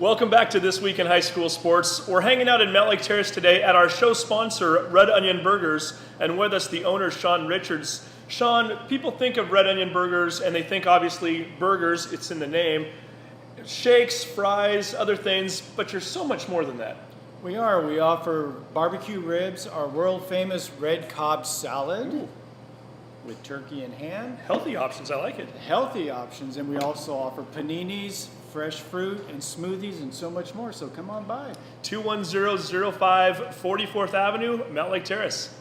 Welcome back to This Week in High School Sports. We're hanging out in Mount Lake Terrace today at our show sponsor, Red Onion Burgers, and with us the owner, Sean Richards. Sean, people think of Red Onion Burgers and they think obviously burgers, it's in the name, shakes, fries, other things, but you're so much more than that. We are. We offer barbecue ribs, our world famous red Cobb salad. Ooh. With turkey and ham. Healthy options, I like it. Healthy options, and we also offer paninis, fresh fruit, and smoothies, and so much more, so come on by. 21005 44th Avenue, Mount Lake Terrace.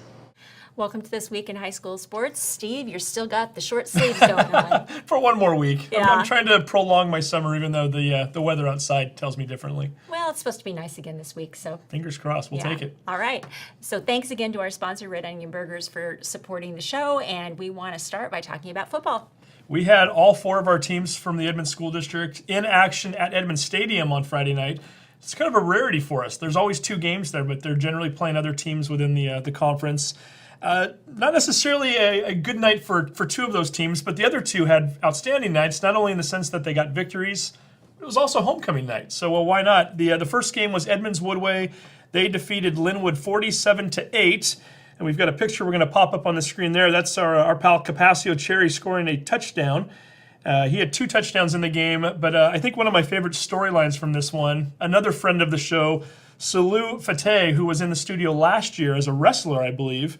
Welcome to This Week in High School Sports. Steve, you're still got the short sleeves going on. For one more week. Yeah. I'm trying to prolong my summer, even though the weather outside tells me differently. Well, it's supposed to be nice again this week, so. Fingers crossed, we'll take it. All right. So thanks again to our sponsor, Red Onion Burgers, for supporting the show, and we want to start by talking about football. We had all four of our teams from the Edmonds School District in action at Edmonds Stadium on Friday night. It's kind of a rarity for us. There's always two games there, but they're generally playing other teams within the conference. Not necessarily a good night for two of those teams, but the other two had outstanding nights, not only in the sense that they got victories, it was also homecoming night. So, well, why not? The first game was Edmonds-Woodway. They defeated Lynwood 47-8. And we've got a picture we're going to pop up on the screen there. That's our pal Capaccio Cherry scoring a touchdown. He had two touchdowns in the game, but I think one of my favorite storylines from this one, another friend of the show, Salou Fateh, who was in the studio last year as a wrestler, I believe,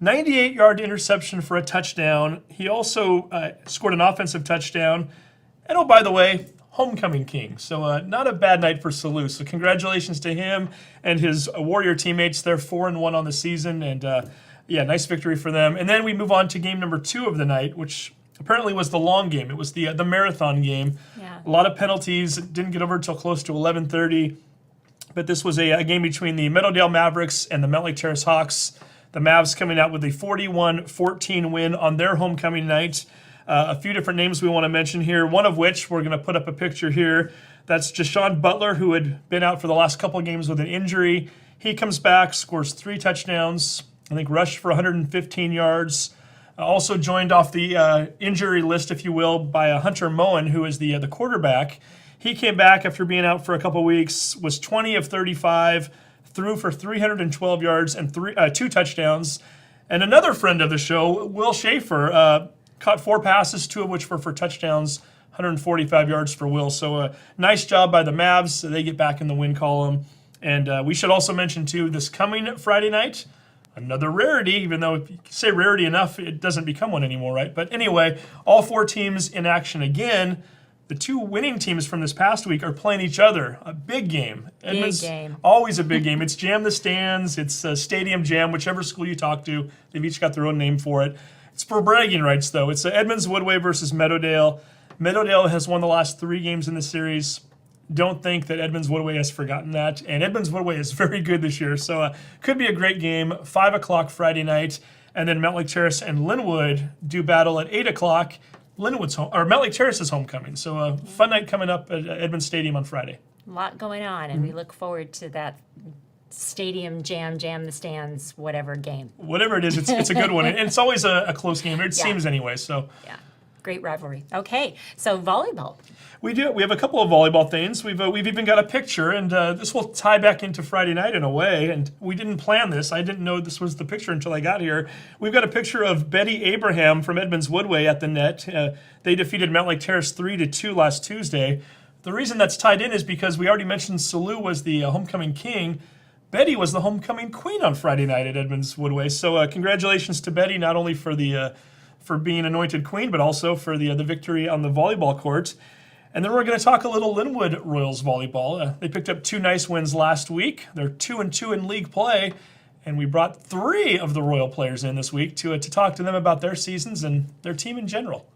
98-yard interception for a touchdown. He also scored an offensive touchdown. And oh, by the way, homecoming king. So not a bad night for Salou. So congratulations to him and his Warrior teammates. They're 4-1 on the season. And yeah, nice victory for them. And then we move on to game number 2 of the night, which apparently was the long game. It was the marathon game. Yeah. A lot of penalties. It didn't get over until close to 11:30. But this was a game between the Meadowdale Mavericks and the Mount Lake Terrace Hawks. The Mavs coming out with a 41-14 win on their homecoming night. A few different names we want to mention here, one of which we're going to put up a picture here. That's Jashawn Butler, who had been out for the last couple of games with an injury. He comes back, scores 3 touchdowns, I think rushed for 115 yards. Also joined off the injury list, if you will, by Hunter Monan, who is the quarterback. He came back after being out for a couple weeks, was 20 of 35, threw for 312 yards and 2 touchdowns. And another friend of the show, Will Schaefer, caught 4 passes, 2 of which were for touchdowns, 145 yards for Will. So nice job by the Mavs. They get back in the win column. And we should also mention, too, this coming Friday night, another rarity, even though if you say rarity enough, it doesn't become one anymore, right? But anyway, all 4 teams in action again. The 2 winning teams from this past week are playing each other. A big game. Big game. Always a big game. It's Jam the Stands. It's Stadium Jam, whichever school you talk to. They've each got their own name for it. It's for bragging rights, though. It's Edmonds-Woodway versus Meadowdale. Meadowdale has won the last 3 games in the series. Don't think that Edmonds-Woodway has forgotten that. And Edmonds-Woodway is very good this year. So could be a great game. 5 o'clock Friday night. And then Mount Lake Terrace and Lynwood do battle at 8 o'clock. Lynwood's home, or Mount Lake Terrace's homecoming. So a fun night coming up at Edmonds Stadium on Friday. A lot going on, and we look forward to that Stadium Jam the Stands, whatever game. Whatever it is, it's a good one. And it's always a close game. It seems anyway. So yeah, great rivalry. Okay, so volleyball. We do. We have a couple of volleyball things. We've even got a picture, and this will tie back into Friday night in a way. And we didn't plan this. I didn't know this was the picture until I got here. We've got a picture of Betty Abraham from Edmonds-Woodway at the net. They defeated Mount Lake Terrace 3-2 last Tuesday. The reason that's tied in is because we already mentioned Salou was the homecoming king. Betty was the homecoming queen on Friday night at Edmonds-Woodway. So congratulations to Betty, not only for being anointed queen, but also for the victory on the volleyball court. And then we're going to talk a little Lynwood Royals volleyball. They picked up 2 nice wins last week. They're 2-2 in league play, and we brought 3 of the Royal players in this week to talk to them about their seasons and their team in general.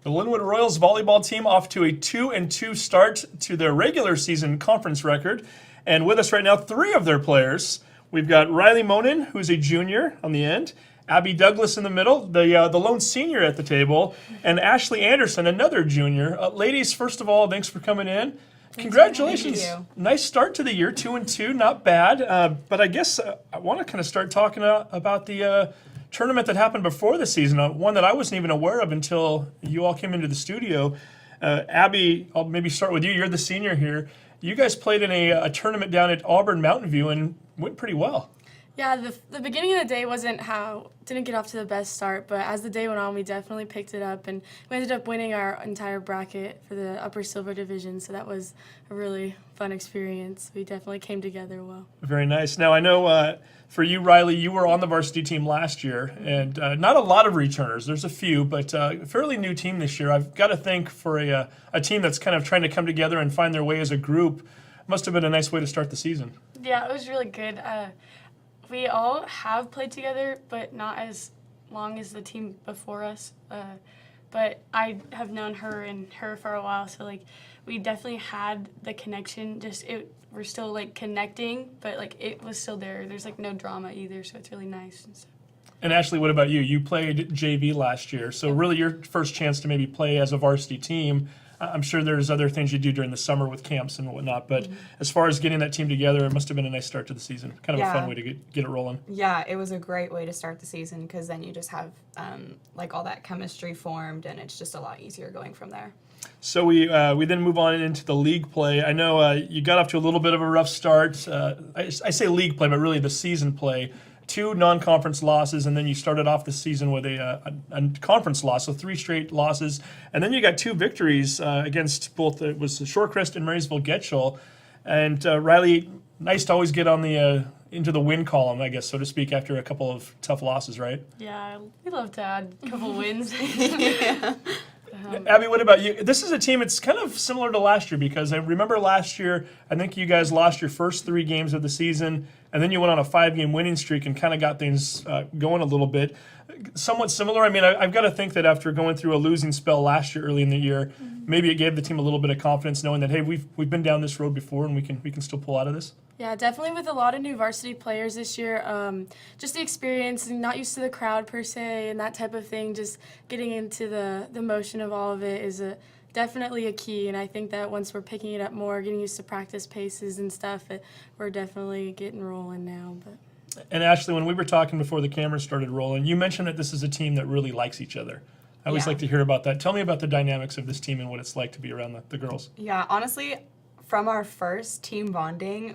The Lynwood Royals volleyball team off to a 2-2 start to their regular season conference record. And with us right now, 3 of their players. We've got Riley Monan, who's a junior on the end, Abby Douglas in the middle, the lone senior at the table, and Ashley Anderson, another junior. Ladies, first of all, thanks for coming in. Congratulations. Nice start to the year, 2-2, not bad. But I guess I want to kind of start talking about the tournament that happened before the season, one that I wasn't even aware of until you all came into the studio. Abby, I'll maybe start with you. You're the senior here. You guys played in a tournament down at Auburn Mountain View and went pretty well. Yeah, the beginning of the day didn't get off to the best start, but as the day went on, we definitely picked it up, and we ended up winning our entire bracket for the upper silver division, so that was a really fun experience. We definitely came together well. Very nice. Now, I know for you, Riley, you were on the varsity team last year, and not a lot of returners. There's a few, but a fairly new team this year. I've got to think for a team that's kind of trying to come together and find their way as a group, must have been a nice way to start the season. Yeah, it was really good. We all have played together, but not as long as the team before us. But I have known her and her for a while, so like we definitely had the connection. We're still like connecting, but like it was still there. There's like no drama either, so it's really nice and stuff. And Ashley, what about you? You played JV last year, so really your first chance to maybe play as a varsity team. I'm sure there's other things you do during the summer with camps and whatnot, but as far as getting that team together, it must have been a nice start to the season. Kind of a fun way to get it rolling. Yeah, it was a great way to start the season because then you just have like all that chemistry formed, and it's just a lot easier going from there. So we then move on into the league play. I know you got off to a little bit of a rough start. I say league play, but really the season play. 2 non-conference losses, and then you started off the season with a conference loss, so 3 straight losses. And then you got 2 victories against both, it was Shorecrest and Marysville-Getchell. And Riley, nice to always get on the into the win column, I guess, so to speak, after a couple of tough losses, right? Yeah, we love to add a couple wins. Abby, what about you? This is a team, it's kind of similar to last year because I remember last year, I think you guys lost your first 3 games of the season, and then you went on a 5-game winning streak and kind of got things going a little bit. Somewhat similar. I mean, I've got to think that after going through a losing spell last year, early in the year, maybe it gave the team a little bit of confidence knowing that, hey, we've been down this road before and we can still pull out of this. Yeah, definitely with a lot of new varsity players this year. Just the experience, and not used to the crowd per se and that type of thing, just getting into the motion of all of it is definitely a key. And I think that once we're picking it up more, getting used to practice paces and stuff, we're definitely getting rolling now. But. And Ashley, when we were talking before the cameras started rolling, you mentioned that this is a team that really likes each other. I always like to hear about that. Tell me about the dynamics of this team and what it's like to be around the girls. Yeah, honestly, from our first team bonding,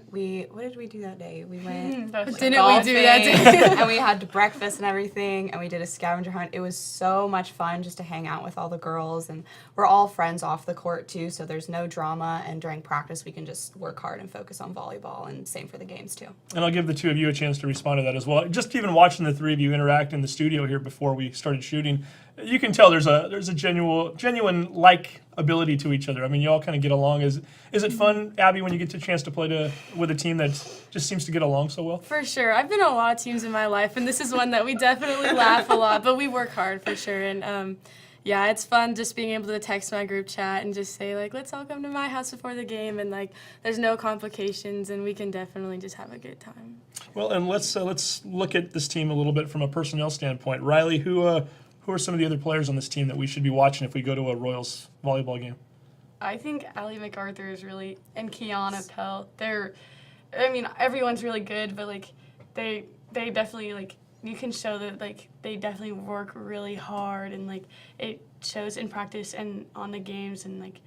what did we do that day? We went Didn't we do that day? and we had breakfast and everything, and we did a scavenger hunt. It was so much fun just to hang out with all the girls, and we're all friends off the court too, so there's no drama, and during practice we can just work hard and focus on volleyball, and same for the games too. And I'll give the 2 of you a chance to respond to that as well. Just even watching the 3 of you interact in the studio here before we started shooting, you can tell there's a genuine like ability to each other. I mean, you all kind of get along. Is it fun, Abby, when you get the chance to play with a team that just seems to get along so well? For sure. I've been on a lot of teams in my life, and this is one that we definitely laugh a lot, but we work hard for sure. And yeah, it's fun just being able to text my group chat and just say, like, let's all come to my house before the game, and like there's no complications, and we can definitely just have a good time. Well, and let's look at this team a little bit from a personnel standpoint. Riley, who are some of the other players on this team that we should be watching if we go to a Royals volleyball game? I think Allie MacArthur is really, and Kiana Pell. Everyone's really good, but like they definitely, like, you can show that like they definitely work really hard, and like it shows in practice and on the games, and like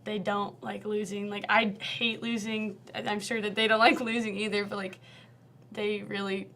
they don't like losing. Like, I hate losing. I'm sure that they don't like losing either, but like they really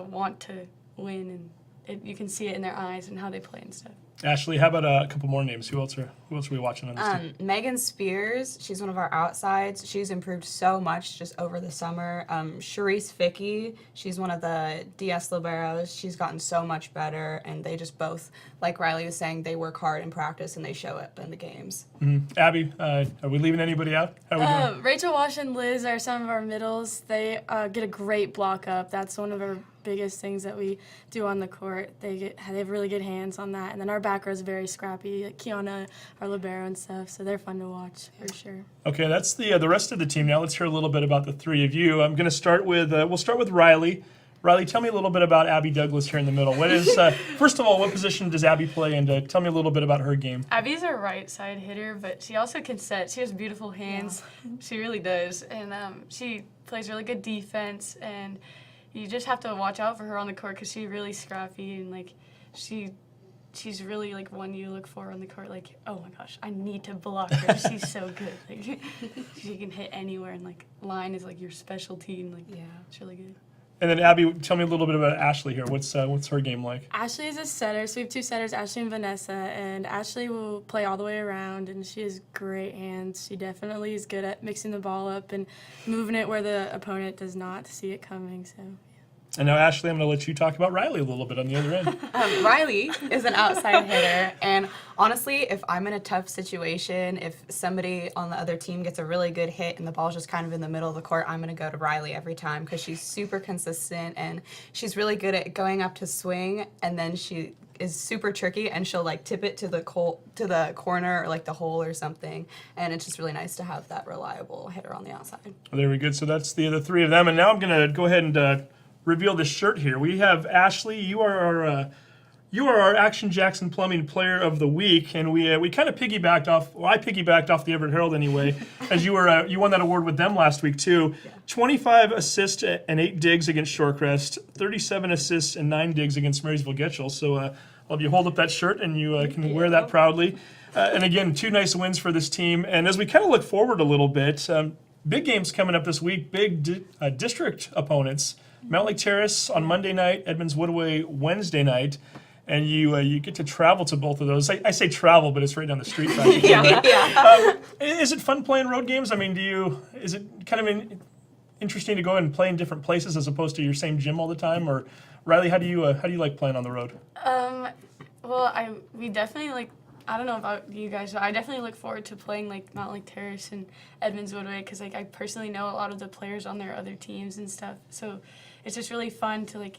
want to win, and you can see it in their eyes and how they play and stuff. Ashley, how about a couple more names? Who else are we watching on this team? Megan Spears, she's one of our outsides. She's improved so much just over the summer. Charisse Fickey, she's one of the DS liberos. She's gotten so much better, and they just both, like Riley was saying, they work hard in practice and they show up in the games. Mm-hmm. Abby, are we leaving anybody out? How are we doing? Rachel Wash and Liz are some of our middles. They get a great block up. That's one of our biggest things that we do on the court. They have really good hands on that. And then our back row is very scrappy, like Kiana, our libero and stuff, so they're fun to watch for sure. Okay, that's the rest of the team. Now let's hear a little bit about the 3 of you. I'm going to start with, we'll start with Riley. Riley, tell me a little bit about Abby Douglas here in the middle. What is, first of all, what position does Abby play, and tell me a little bit about her game. Abby's a right side hitter, but she also can set. She has beautiful hands. Yeah. She really does, and she plays really good defense, and you just have to watch out for her on the court because she's really scrappy, and like she she's really like one you look for on the court. Like, oh my gosh, I need to block her. She's so good. Like, she can hit anywhere, and like line is like your specialty, and like it's really good. And then Abby, tell me a little bit about Ashley here. What's her game like? Ashley is a setter, so we have 2 setters, Ashley and Vanessa, and Ashley will play all the way around, and she has great hands. She definitely is good at mixing the ball up and moving it where the opponent does not see it coming, so. And now, Ashley, I'm going to let you talk about Riley a little bit on the other end. Riley is an outside hitter, and honestly, if I'm in a tough situation, if somebody on the other team gets a really good hit and the ball's just kind of in the middle of the court, I'm going to go to Riley every time because she's super consistent and she's really good at going up to swing, and then she is super tricky and she'll like tip it to the corner or like the hole or something, and it's just really nice to have that reliable hitter on the outside. Well, there we go. So that's the 3 of them, and now I'm going to go ahead and reveal this shirt here. We have Ashley. You are our Action Jackson Plumbing Player of the Week, and we kind of piggybacked off. Well, I piggybacked off the Everett Herald anyway, as you won that award with them last week too. Yeah. 25 assists and 8 digs against Shorecrest, 37 assists and 9 digs against Marysville Getchell. So I'll have you hold up that shirt, and you can wear that proudly. And again, 2 nice wins for this team. And as we kind of look forward a little bit, big games coming up this week. Big district opponents. Mount Lake Terrace on Monday night, Edmonds-Woodway Wednesday night, and you get to travel to both of those. I say travel, but it's right down the street. Is it fun playing road games? I mean, is it kind of interesting to go and play in different places as opposed to your same gym all the time? Or Riley, how do you like playing on the road? Well, we definitely like. I don't know about you guys, but I definitely look forward to playing like Mount Lake Terrace and Edmonds-Woodway because like I personally know a lot of the players on their other teams and stuff. So it's just really fun to like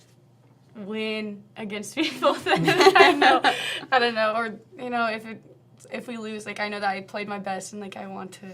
win against people that I don't know, or you know, if we lose, like I know that I played my best and like I want to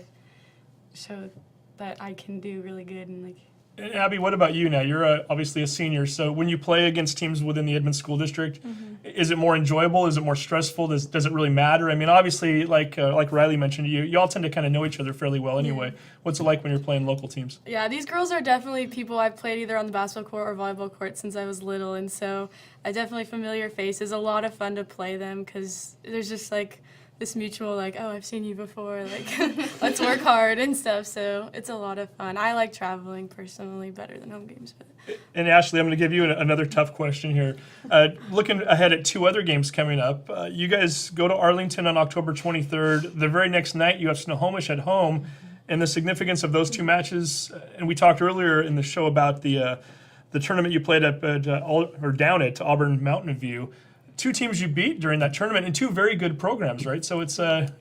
show that I can do really good and like. And Abby, what about you now? You're obviously a senior, so when you play against teams within the Edmonds School District, is it more enjoyable? Is it more stressful? Does it really matter? I mean, obviously, like Riley mentioned, you all tend to kind of know each other fairly well anyway. Yeah. What's it like when you're playing local teams? Yeah, these girls are definitely people I've played either on the basketball court or volleyball court since I was little, and so I definitely familiar faces. A lot of fun to play them because there's just like this mutual like, oh, I've seen you before, like let's work hard and stuff. So it's a lot of fun. I like traveling personally better than home games. But. And Ashley, I'm going to give you another tough question here. Looking ahead at 2 other games coming up, you guys go to Arlington on October 23rd. The very next night, you have Snohomish at home, and the significance of those 2 matches. And we talked earlier in the show about the tournament you played down at Auburn Mountain View. 2 teams you beat during that tournament and 2 very good programs, right? So it's kind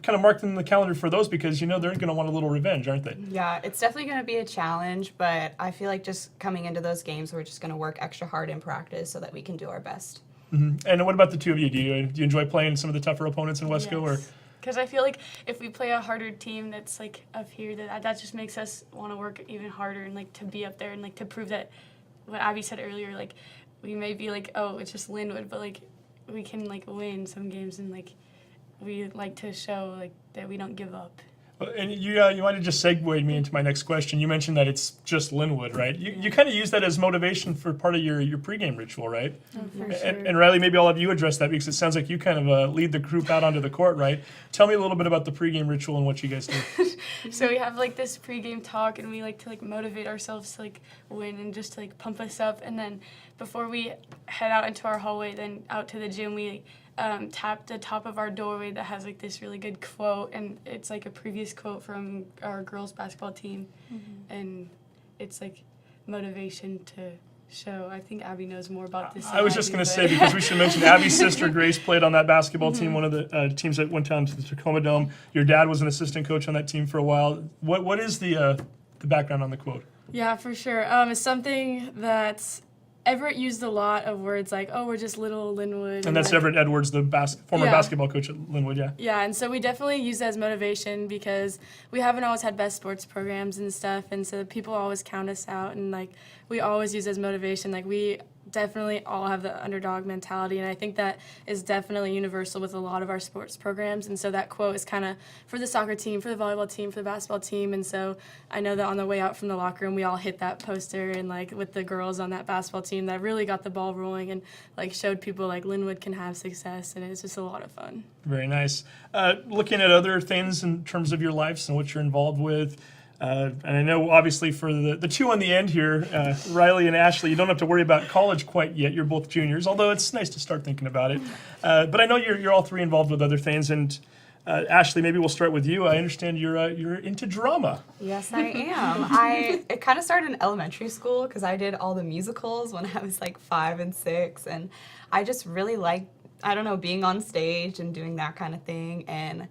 of marked in the calendar for those because they're going to want a little revenge, aren't they? Yeah, it's definitely going to be a challenge, but I feel like just coming into those games, we're just going to work extra hard in practice so that we can do our best. Mm-hmm. And what about the 2 of you? Do you enjoy playing some of the tougher opponents in Wesco? Yes. Because I feel like if we play a harder team that's like up here, that just makes us want to work even harder and like to be up there and like to prove that what Abby said earlier, like we may be like, oh, it's just Lynwood, but like we can like win some games and like we like to show like that we don't give up. And you might have just segued me into my next question. You mentioned that it's just Lynwood, right? You kind of use that as motivation for part of your pregame ritual, right? Oh, for sure. And Riley, maybe I'll have you address that because it sounds like you kind of lead the group out onto the court, right? Tell me a little bit about the pregame ritual and what you guys do. So we have like this pregame talk and we like to like motivate ourselves to like win and just to like pump us up. And then before we head out into our hallway, then out to the gym, we tap the top of our doorway that has like this really good quote, and it's like a previous quote from our girls basketball team, and it's like motivation to show. I think Abby knows more about this. I was just going to say, because we should mention Abby's sister Grace played on that basketball team, one of the teams that went down to the Tacoma Dome. Your dad was an assistant coach on that team for a while. What is the background on the quote? Yeah, for sure. It's something that's Everett used a lot of words like, oh, we're just little Lynwood. And that's like, Everett Edwards, the former basketball coach at Lynwood, yeah. Yeah, and so we definitely use that as motivation because we haven't always had best sports programs and stuff, and so people always count us out, and like we always use it as motivation. Like we definitely all have the underdog mentality, and I think that is definitely universal with a lot of our sports programs. And so that quote is kind of for the soccer team, for the volleyball team, for the basketball team. And so I know that on the way out from the locker room, we all hit that poster, and like with the girls on that basketball team, that really got the ball rolling and like showed people like Lynwood can have success, and it's just a lot of fun. Very nice. Looking at other things in terms of your lives and what you're involved with. And I know, obviously, for the two on the end here, Riley and Ashley, you don't have to worry about college quite yet. You're both juniors, although it's nice to start thinking about it. But I know you're all three involved with other things. And Ashley, maybe we'll start with you. I understand you're into drama. Yes, I am. It kind of started in elementary school because I did all the musicals when I was like 5 and 6, and I just really liked, I don't know, being on stage and doing that kind of thing. And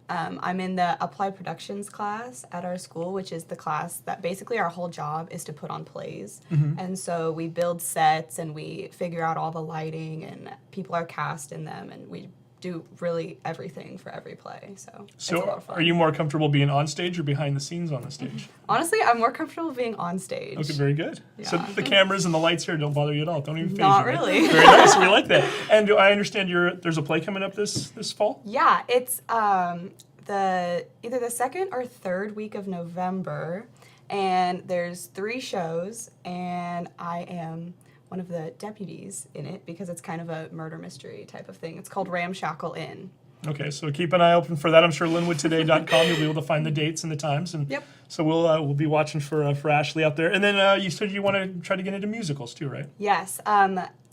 I'm in the applied productions class at our school, which is the class that basically our whole job is to put on plays. And so we build sets and we figure out all the lighting, and people are cast in them, and we do really everything for every play. So it's a lot of fun. Are you more comfortable being on stage or behind the scenes on the stage? Honestly, I'm more comfortable being on stage. Okay, very good. Yeah. So the cameras and the lights here don't bother you at all. Don't even phase you. Not right? really. Very nice. We like that. And I understand there's a play coming up this fall? Yeah, it's either the second or third week of November, and there's 3 shows, and I am one of the deputies in it because it's kind of a murder mystery type of thing. It's called Ramshackle Inn. Okay, so keep an eye open for that. I'm sure LynwoodToday.com, you'll be able to find the dates and the times. And Yep. so we'll be watching for Ashley out there. And then you said you want to try to get into musicals too, right? Yes.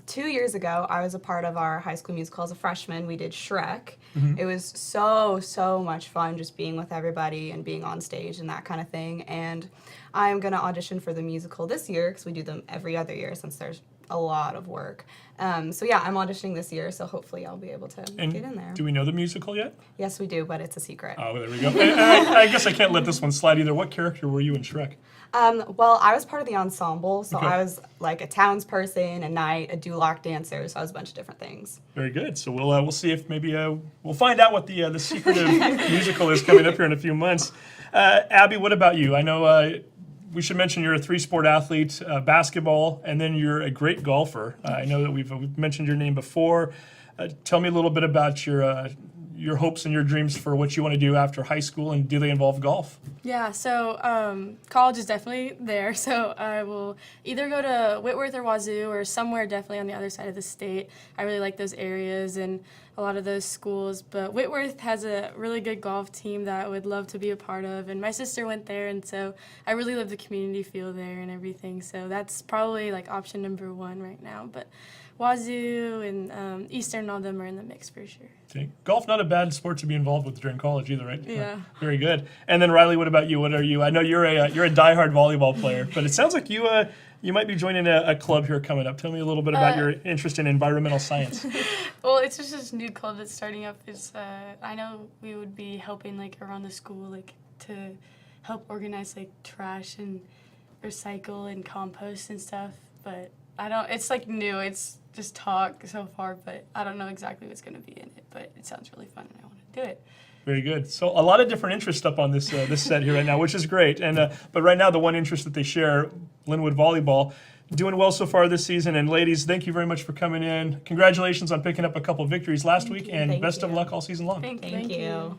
2 years ago, I was a part of our high school musical as a freshman. We did Shrek. It was so much fun just being with everybody and being on stage and that kind of thing. And I'm going to audition for the musical this year because we do them every other year since there's a lot of work. So yeah, I'm auditioning this year, so hopefully I'll be able to And get in there. do we know the musical yet? Yes, we do, but it's a secret. Oh, there we go. And I guess I can't let this one slide either. What character were you in Shrek? Well, I was part of the ensemble, so Okay. I was like a townsperson, a knight, a dewlock dancer, so I was a bunch of different things. Very good. So we'll see if maybe we'll find out what the secretive musical is coming up here in a few months. Abby, what about you? I know we should mention you're a 3-sport athlete, basketball, and then you're a great golfer. I know that we've mentioned your name before. Tell me a little bit about your hopes and your dreams for what you want to do after high school, and do they involve golf? Yeah, so college is definitely there. So I will either go to Whitworth or Wazoo or somewhere definitely on the other side of the state. I really like those areas and a lot of those schools. But Whitworth has a really good golf team that I would love to be a part of. And my sister went there, and so I really love the community feel there and everything. So that's probably like option number 1 right now. But Wazoo and Eastern, all of them are in the mix for sure. Okay. Golf, not a bad sport to be involved with during college either, right? Yeah. Very good. And then Riley, what about you? What are you? I know you're a diehard volleyball player, but it sounds like you might be joining a club here coming up. Tell me a little bit about your interest in environmental science. Well, it's just this new club that's starting up. It's I know we would be helping like around the school like to help organize like trash and recycle and compost and stuff, but I don't. It's like new. It's just talk so far, but I don't know exactly what's going to be in it. But it sounds really fun, and I want to do it. Very good. So a lot of different interests up on this set here right now, which is great. And but right now, the one interest that they share, Lynnwood Volleyball, doing well so far this season. And ladies, thank you very much for coming in. Congratulations on picking up a couple of victories last week, and Thank best of you. luck all season long. Thank you.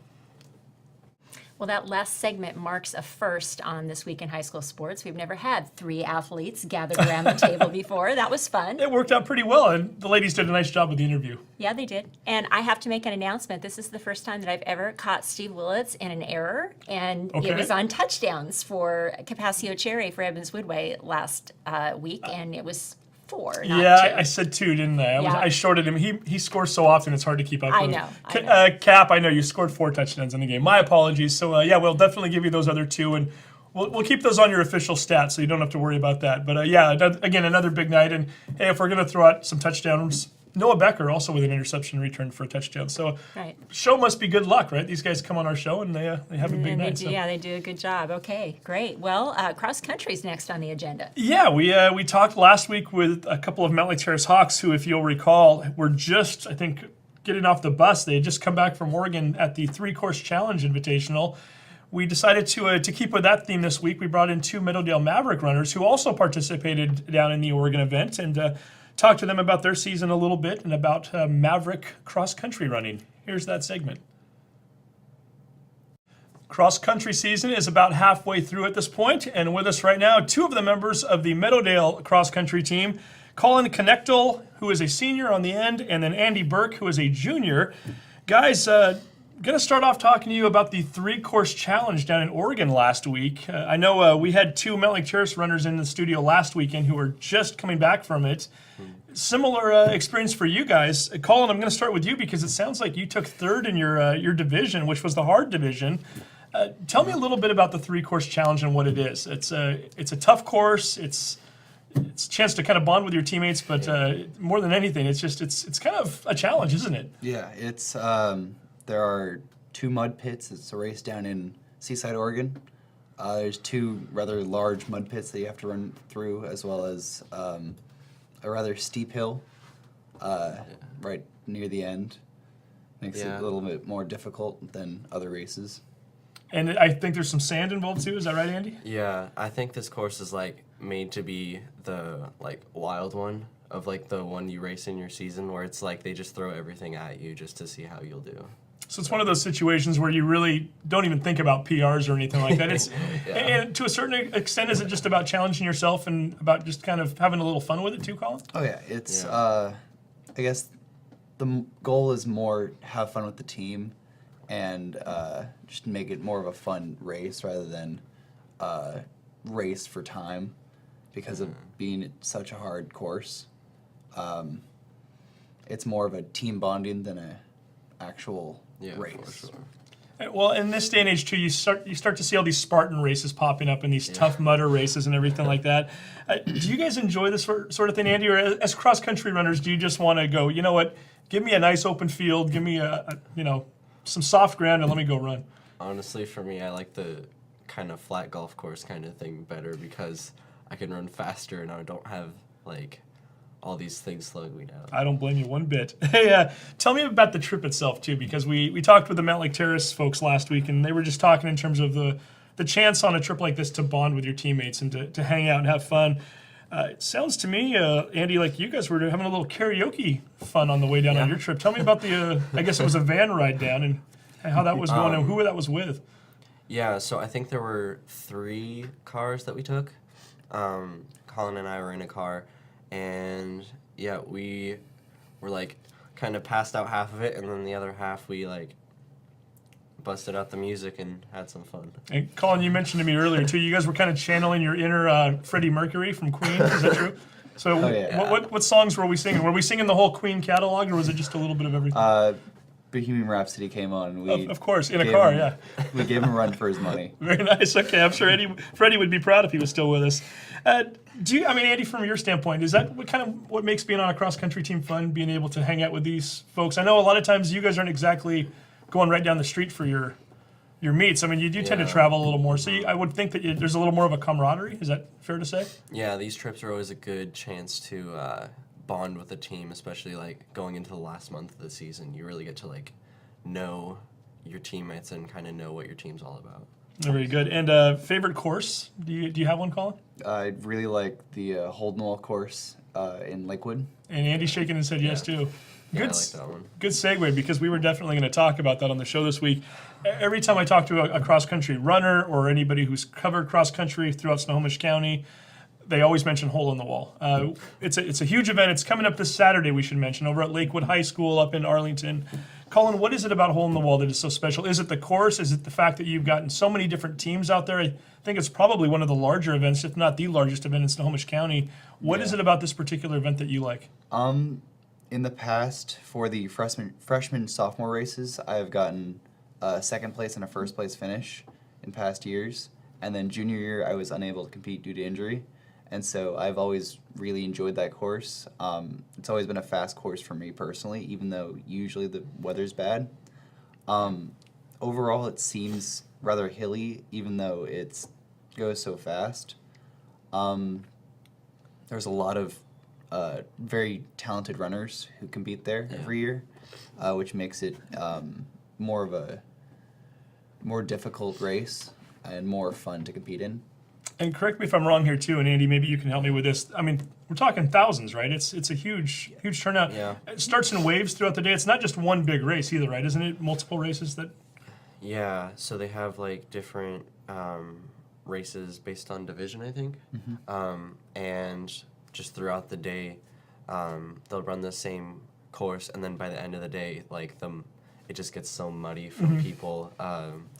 Well, that last segment marks a first on This Week in High School Sports. We've never had 3 athletes gathered around the table before. That was fun. It worked out pretty well, and the ladies did a nice job with the interview. Yeah, they did. And I have to make an announcement. This is the first time that I've ever caught Steve Willits in an error, and Okay. it was on touchdowns for Capaccio Cherry for Edmonds-Woodway last week, and it was 4, not 2. Yeah, I said 2, didn't I? Yeah. I shorted him. He scores so often, it's hard to keep up I with. know, I know. Cap, I know you scored 4 touchdowns in the game. My apologies. So yeah, we'll definitely give you those other 2, and we'll keep those on your official stats, so you don't have to worry about that. But yeah, again, another big night. And hey, if we're gonna throw out some touchdowns, Noah Becker also with an interception return for a touchdown. So Right. show must be good luck, right? These guys come on our show and they have a big And night. So. yeah, they do a good job. Okay, great. Well, cross country's next on the agenda. Yeah, we talked last week with a couple of Mountley Terrace Hawks who, if you'll recall, were just, I think, getting off the bus. They had just come back from Oregon at the 3-course challenge invitational. We decided to keep with that theme this week. We brought in 2 Meadowdale Maverick runners who also participated down in the Oregon event, and talk to them about their season a little bit and about Maverick cross-country running. Here's that segment. Cross-country season is about halfway through at this point, and with us right now, two of the members of the Meadowdale cross-country team, Colin Knechtel, who is a senior on the end, and then Andy Burk, who is a junior. Guys, going to start off talking to you about the three-course challenge down in Oregon last week. I know we had two Mount Lake Terrace runners in the studio last weekend who were just coming back from it. Similar experience for you guys. Colin, I'm going to start with you because it sounds like you took third in your division, which was the hard division. Tell me a little bit about the three-course challenge and what it is. It's a tough course. It's a chance to kind of bond with your teammates, but more than anything, it's kind of a challenge, isn't it? Yeah, it's there are two mud pits. It's a race down in Seaside, Oregon. There's two rather large mud pits that you have to run through, as well as a rather steep hill right near the end. Makes it a little bit more difficult than other races. And I think there's some sand involved too. Is that right, Andy? Yeah, I think this course is like made to be the like wild one of like the one you race in your season, where it's like they just throw everything at you just to see how you'll do. So it's one of those situations where you really don't even think about PRs or anything like that. It's and to a certain extent, is it just about challenging yourself and about just kind of having a little fun with it too, Colin? Oh yeah, it's I guess the goal is more have fun with the team and just make it more of a fun race rather than race for time because of being such a hard course. It's more of a team bonding than a actual race. For sure. Well, in this day and age too, you start to see all these Spartan races popping up and these tough mudder races and everything like that. Do you guys enjoy this sort of thing, Andy? Or as cross country runners, do you just want to go, you know what? Give me a nice open field, give me some soft ground, and let me go run. Honestly, for me, I like the kind of flat golf course kind of thing better because I can run faster and I don't have like all these things slowing me down. I don't blame you one bit. Hey, tell me about the trip itself too, because we talked with the Mount Lake Terrace folks last week, and they were just talking in terms of the chance on a trip like this to bond with your teammates and to hang out and have fun. It sounds to me, Andy, like you guys were having a little karaoke fun on the way down on your trip. Tell me about the, I guess it was a van ride down and how that was going and who that was with. Yeah, so I think there were 3 cars that we took. Colin and I were in a car, and yeah, we were like kind of passed out half of it, and then the other half we like busted out the music and had some fun. And Colin, you mentioned to me earlier too, you guys were kind of channeling your inner Freddie Mercury from Queen. Is that true? So what songs were we singing? Were we singing the whole Queen catalog, or was it just a little bit of everything? Bohemian Rhapsody came on. And we of course, in a car, yeah. We gave him a run for his money. Very nice. Okay, I'm sure Freddie would be proud if he was still with us. Andy, from your standpoint, is that what makes being on a cross-country team fun, being able to hang out with these folks? I know a lot of times you guys aren't exactly going right down the street for your meets. I mean, you do tend to travel a little more, so I would think that there's a little more of a camaraderie. Is that fair to say? Yeah, these trips are always a good chance to bond with the team, especially like going into the last month of the season. You really get to like know your teammates and kind of know what your team's all about. Very good. And favorite course? Do you have one, Colin? I really like the Holdenwall course in Lakewood. And Andy's shaking his head yes too. Yeah, I like that one. Good segue, because we were definitely going to talk about that on the show this week. Every time I talk to a cross-country runner or anybody who's covered cross-country throughout Snohomish County, they always mention Hole in the Wall. It's a huge event. It's coming up this Saturday, we should mention, over at Lakewood High School up in Arlington. Colin, what is it about Hole in the Wall that is so special? Is it the course? Is it the fact that you've gotten so many different teams out there? I think it's probably one of the larger events, if not the largest event in Snohomish County. What is it about this particular event that you like? In the past, for the freshman sophomore races, I have gotten second place and a first place finish in past years. And then junior year, I was unable to compete due to injury. And so I've always really enjoyed that course. It's always been a fast course for me personally, even though usually the weather's bad. Overall, it seems rather hilly, even though it goes so fast. There's a lot of very talented runners who compete there every year, which makes it more of a more difficult race and more fun to compete in. And correct me if I'm wrong here too, and Andy, maybe you can help me with this. I mean, we're talking thousands, right? It's a huge turnout. Yeah. It starts in waves throughout the day. It's not just one big race either, right? Isn't it multiple races that? Yeah, so they have like different races based on division, I think. And just throughout the day, they'll run the same course, and then by the end of the day, like it just gets so muddy from people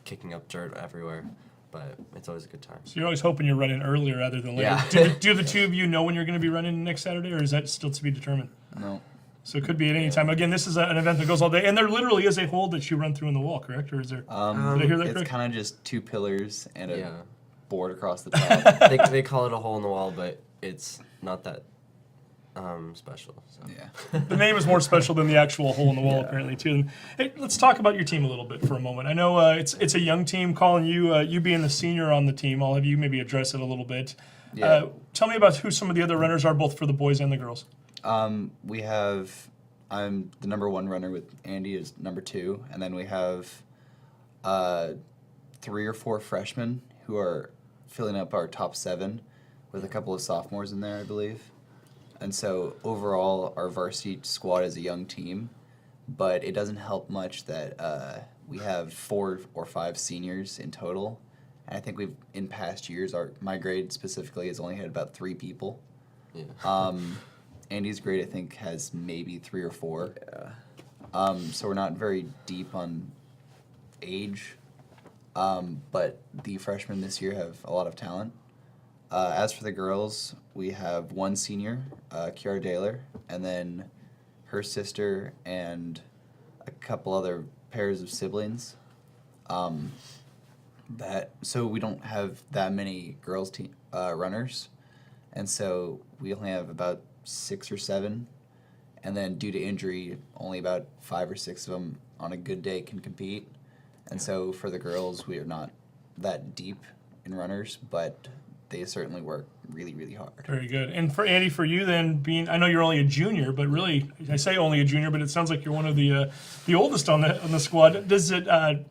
kicking up dirt everywhere. But it's always a good time. So you're always hoping you're running earlier rather than later. Yeah. Do the two of you know when you're going to be running next Saturday, or is that still to be determined? No. So it could be at any time. Again, this is an event that goes all day, and there literally is a hole that you run through in the wall, correct? Or is there? Did I hear that It's correct? kind of just 2 pillars and a Yeah. board across the top. They call it a hole in the wall, but it's not that special. So. Yeah. The name is more special than the actual hole in the wall, apparently, too. And, hey, let's talk about your team a little bit for a moment. I know it's a young team. Colin, you being the senior on the team, I'll have you maybe address it a little bit. Yeah. Tell me about who some of the other runners are, both for the boys and the girls. I'm the number 1 runner with Andy is number 2, and then we have 3 or 4 freshmen who are filling up our top 7 with a couple of sophomores in there, I believe. And so overall, our varsity squad is a young team, but it doesn't help much that we have 4 or 5 seniors in total. And I think in past years, my grade specifically has only had about 3 people. Yeah. Andy's grade, I think, has maybe 3 or 4. Yeah. So we're not very deep on age, but the freshmen this year have a lot of talent. As for the girls, we have 1 senior, Kiara Daler, and then her sister and a couple other pairs of siblings. So we don't have that many girls runners, and so we only have about 6 or 7, and then due to injury, only about 5 or 6 of them on a good day can compete. And so for the girls, we are not that deep in runners, but they certainly work really, really hard. Very good. And for Andy, for you then, I know you're only a junior, but really, I say only a junior, but it sounds like you're one of the oldest on the squad. Does it kind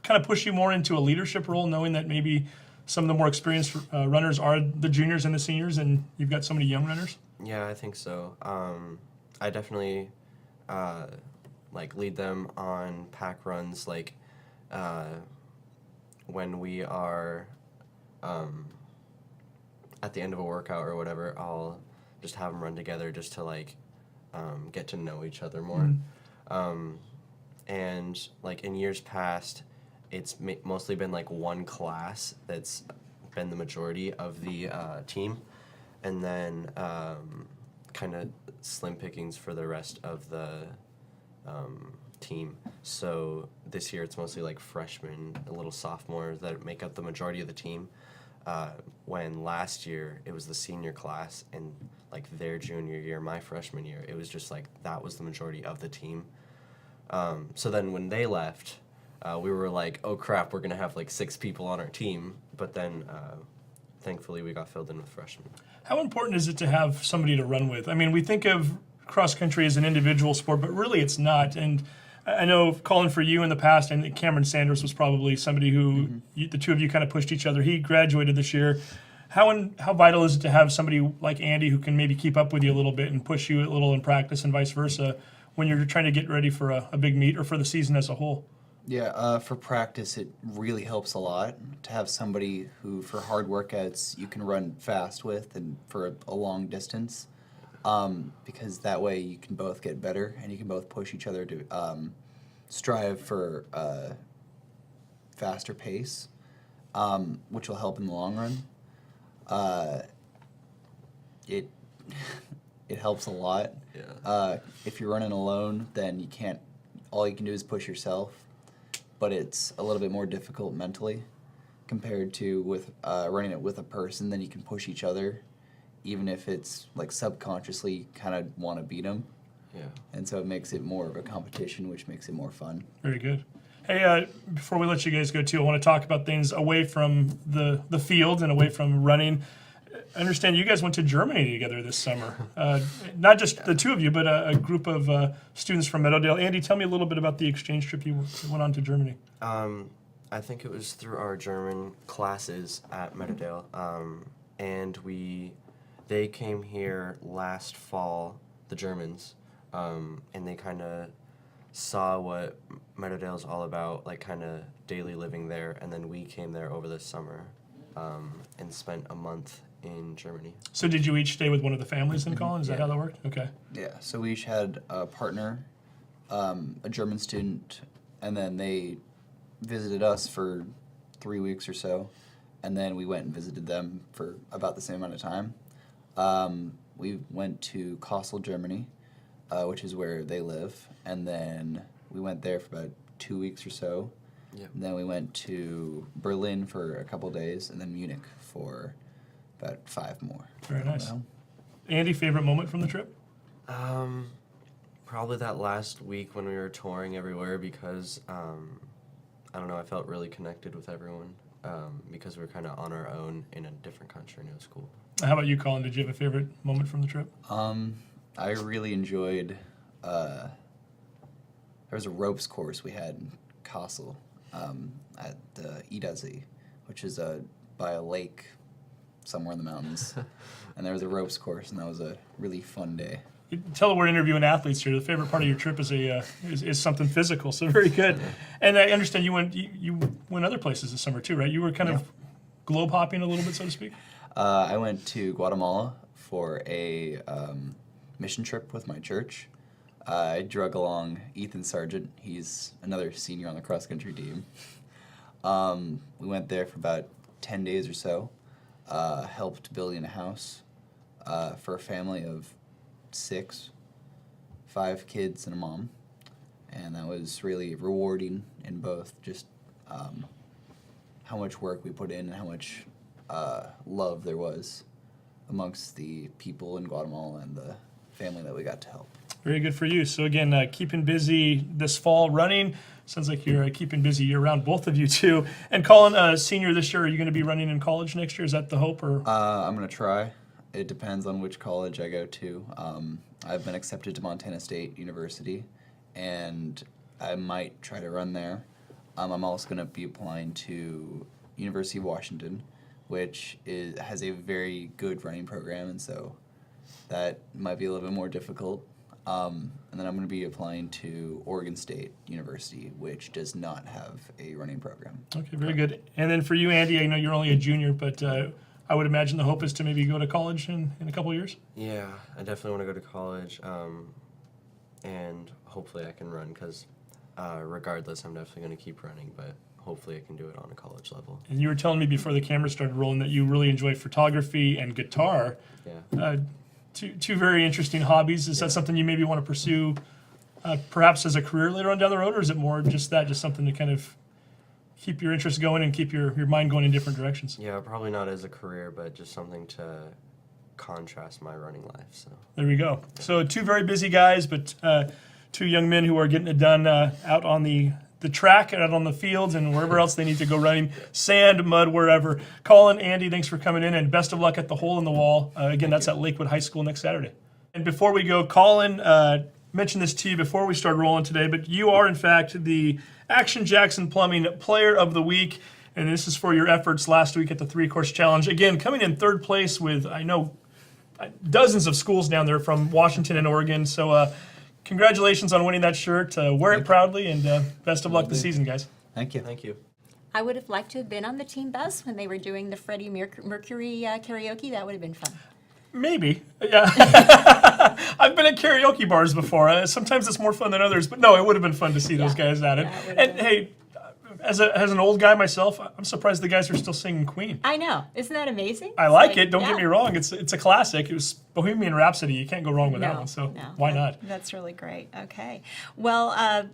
of push you more into a leadership role, knowing that maybe some of the more experienced runners are the juniors and the seniors, and you've got so many young runners? Yeah, I think so. I definitely lead them on pack runs, when we are at the end of a workout or whatever. I'll just have them run together just to get to know each other more. And in years past, it's mostly been 1 class that's been the majority of the team, and then kind of slim pickings for the rest of the team. So this year it's mostly freshmen, a little sophomores that make up the majority of the team. When last year it was the senior class, and their junior year, my freshman year, it was just that was the majority of the team. So then when they left, we were oh crap, we're gonna have 6 people on our team. But then thankfully we got filled in with freshmen. How important is it to have somebody to run with? I mean, we think of cross country as an individual sport, but really it's not. And I know, Colin, for you in the past, and Cameron Sanders was probably somebody who the two of you kind of pushed each other. He graduated this year. How vital is it to have somebody like Andy who can maybe keep up with you a little bit and push you a little in practice and vice versa when you're trying to get ready for a big meet or for the season as a whole? Yeah, for practice, it really helps a lot to have somebody who, for hard workouts, you can run fast with and for a long distance, because that way you can both get better and you can both push each other to strive for faster pace, which will help in the long run. It helps a lot. Yeah. If you're running alone, then all you can do is push yourself. But it's a little bit more difficult mentally compared to with running it with a person. Then you can push each other, even if it's subconsciously kind of want to beat them. Yeah. And so it makes it more of a competition, which makes it more fun. Very good. Hey, before we let you guys go too, I want to talk about things away from the field and away from running. I understand you guys went to Germany together this summer. Not just the two of you, but a group of students from Meadowdale. Andy, tell me a little bit about the exchange trip you went on to Germany. I I think it was through our German classes at Meadowdale, and they came here last fall, the Germans, and they kind of saw what Meadowdale's all about, like kind of daily living there, and then we came there over the summer and spent a month in Germany. So did you each stay with one of the families in Colin? Is that how that worked? Okay. Yeah, so we each had a partner, a German student, and then they visited us for 3 weeks or so, and then we went and visited them for about the same amount of time. We went to Kassel, Germany, which is where they live, and then we went there for about 2 weeks or so. Yep. And then we went to Berlin for a couple days, and then Munich for about 5 more. Very nice. Andy, favorite moment from the trip? Probably that last week when we were touring everywhere because, I don't know, I felt really connected with everyone because we were kind of on our own in a different country and it was cool. How about you, Colin? Did you have a favorite moment from the trip? I really enjoyed, there was a ropes course we had in Kassel at the Idasee, which is by a lake somewhere in the mountains. And there was a ropes course, and that was a really fun day. You can tell we're interviewing athletes here. The favorite part of your trip is is something physical, so very good. And I understand you went other places this summer too, right? You were kind of globe hopping a little bit, so to speak. I went to Guatemala for a mission trip with my church. I drug along Ethan Sargent. He's another senior on the cross-country team. We went there for about 10 days or so. Helped building a house for a family of 5 kids and a mom. And that was really rewarding in both just how much work we put in and how much love there was amongst the people in Guatemala and the family that we got to help. Very good for you. So again, keeping busy this fall running. Sounds like you're keeping busy year-round, both of you too. And Colin, senior this year, are you going to be running in college next year? Is that the hope? Or I'm going to try. It depends on which college I go to. I've been accepted to Montana State University, and I might try to run there. I'm also going to be applying to University of Washington, which has a very good running program, and so that might be a little bit more difficult. And then I'm going to be applying to Oregon State University, which does not have a running program. Okay, very good. And then for you, Andy, I know you're only a junior, but I would imagine the hope is to maybe go to college in a couple of years? Yeah, I definitely want to go to college, and hopefully I can run because regardless, I'm definitely going to keep running, but hopefully I can do it on a college level. And you were telling me before the camera started rolling that you really enjoy photography and guitar. Yeah. Two very interesting hobbies. Is that something you maybe want to pursue perhaps as a career later on down the road, or is it more just something to kind of keep your interest going and keep your mind going in different directions? Yeah, probably not as a career, but just something to contrast my running life. So there we go. So 2 very busy guys, but 2 young men who are getting it done out on the track, out on the fields, and wherever else they need to go running, sand, mud, wherever. Colin, Andy, thanks for coming in, and best of luck at the Hole in the Wall. Again, that's at Lakewood High School next Saturday. And before we go, Colin mentioned this to you before we started rolling today, but you are, in fact, the Action Jackson Plumbing Player of the Week, and this is for your efforts last week at the 3-course challenge. Again, coming in 3rd place with, I know, dozens of schools down there from Washington and Oregon, so congratulations on winning that shirt. Wear it proudly, and best of luck this season, guys. Thank you. thank you. I would have liked to have been on the team bus when they were doing the Freddie Mercury karaoke. That would have been fun. Maybe. Yeah. I've been at karaoke bars before. Sometimes it's more fun than others, but no, it would have been fun to see those guys at it. Yeah, it would have And been. hey, as an old guy myself, I'm surprised the guys are still singing Queen. I know. Isn't that amazing? I It's like it. Don't get yeah. me wrong. It's a classic. It was Bohemian Rhapsody. You can't go wrong with that one. So why not? That's really great. Okay. Well,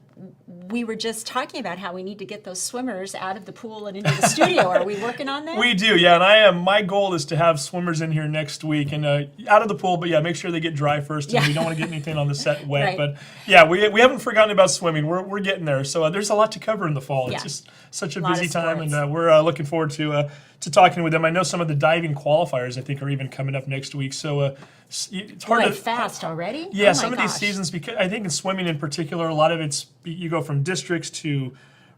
we were just talking about how we need to get those swimmers out of the pool and into the studio. Are we working on that? We do, yeah. And my goal is to have swimmers in here next week and out of the pool, but yeah, make sure they get dry first. And we don't want to get anything on the set wet. Right. But yeah, we haven't forgotten about swimming. We're getting there. So there's a lot to cover in the fall. It's Yeah. just such a Lot busy of time, sports. and we're looking forward to talking with them. I know some of the diving qualifiers, I think, are even coming up next week. So it's hard Boy, to fast already? Yeah, Oh my some of these gosh. seasons, because I think in swimming in particular, a lot of you go from districts to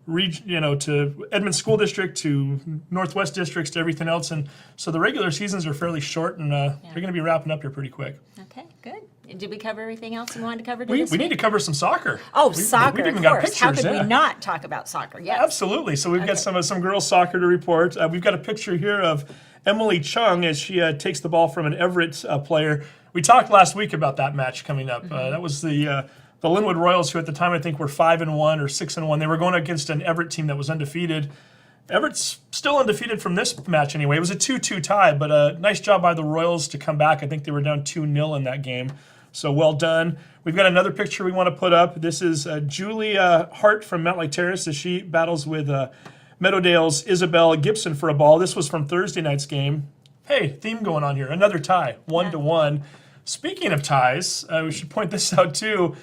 to Edmonds School District, to Northwest districts, to everything else. And so the regular seasons are fairly short, and they're going to be wrapping up here pretty quick. Okay, good. Did we cover everything else we wanted to cover? We need to cover some soccer. Oh, soccer, We've even of got course. pictures. How could yeah. we not talk about soccer? Yes. Absolutely. So we've got some girls soccer to report. We've got a picture here of Emily Chung as she takes the ball from an Everett player. We talked last week about that match coming up. That was the Lynwood Royals, who at the time I think were 5-1 or 6-1. They were going against an Everett team that was undefeated. Everett's still undefeated from this match anyway. It was a 2-2 tie, but a nice job by the Royals to come back. I think they were down 2-0 in that game. So well done. We've got another picture we want to put up. This is Julie Hart from Mountlake Terrace as she battles with Meadowdale's Isabel Gibson for a ball. This was from Thursday night's game. Hey, theme going on here. Another tie, 1-1. Speaking of ties, we should point this out too.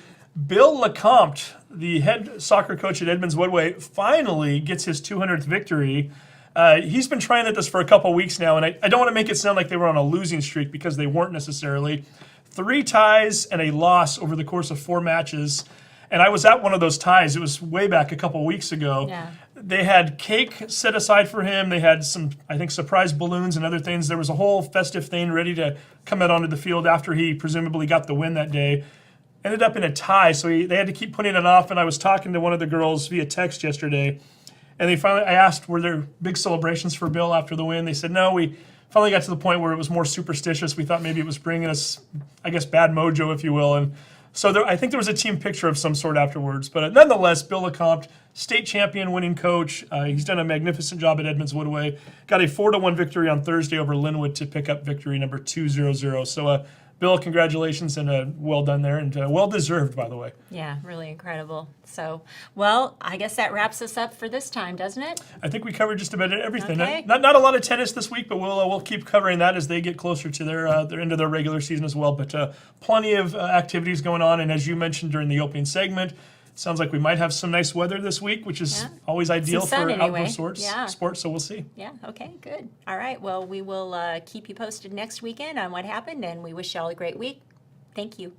Bill Lecomte, the head soccer coach at Edmonds-Woodway, finally gets his 200th victory. He's been trying at this for a couple weeks now, and I don't want to make it sound like they were on a losing streak because they weren't necessarily. 3 ties and a loss over the course of 4 matches. And I was at one of those ties. It was way back a couple weeks ago. Yeah. They had cake set aside for him. They had some, I think, surprise balloons and other things. There was a whole festive thing ready to come out onto the field after he presumably got the win that day. Ended up in a tie, so they had to keep putting it off. And I was talking to one of the girls via text yesterday, and I asked, were there big celebrations for Bill after the win? They said, no, we finally got to the point where it was more superstitious. We thought maybe it was bringing us, I guess, bad mojo, if you will. And so I think there was a team picture of some sort afterwards. But nonetheless, Bill Lecomte, state champion winning coach. He's done a magnificent job at Edmonds-Woodway. Got a 4-1 victory on Thursday over Lynwood to pick up victory number 200. So, Bill, congratulations and well done there, and well deserved, by the way. Yeah, really incredible. So, well, I guess that wraps us up for this time, doesn't it? I think we covered just about everything. Okay. Not a lot of tennis this week, but we'll keep covering that as they get closer to their end of their regular season as well. But plenty of activities going on, and as you mentioned during the opening segment, it sounds like we might have some nice weather this week, which is always ideal sun for anyway. outdoor sports. So we'll see. Yeah, okay, good. All right, well, we will keep you posted next weekend on what happened, and we wish you all a great week. Thank you.